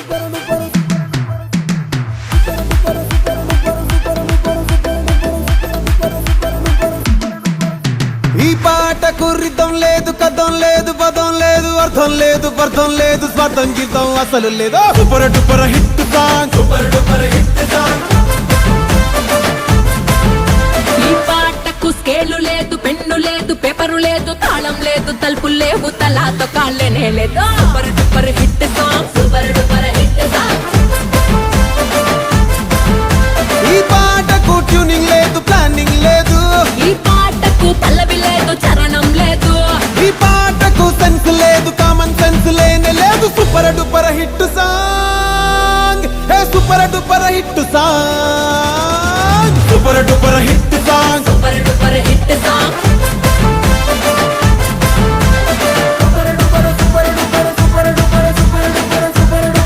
ఈ పాటకు రితం లేదు, కథం లేదు, పదం లేదు, అర్థం లేదు, అర్థం లేదు, స్వార్థం గీతం అసలు లేదు. Super duper hit song, super duper hit song. ఈ పాటకు స్కేలు లేదు, పెన్ను లేదు, పేపరు లేదు, తాళం లేదు, తలుపులు లేవు, తలాతో కాళ్ళనే లేదు. Super duper hit song, super duper hit song. ఈ పాటకు ట్యూనింగ్ లేదు, ప్లానింగ్ లేదు, ఈ పాటకు పల్లవి లేదు, చరణం లేదు, ఈ పాటకు సెన్స్ లేదు, కామన్ సెన్స్ లేనే లేదు. సూపర్ డూపర్ హిట్ సాంగ్, హే super duper hit song, super duper hit song, super duper hit song.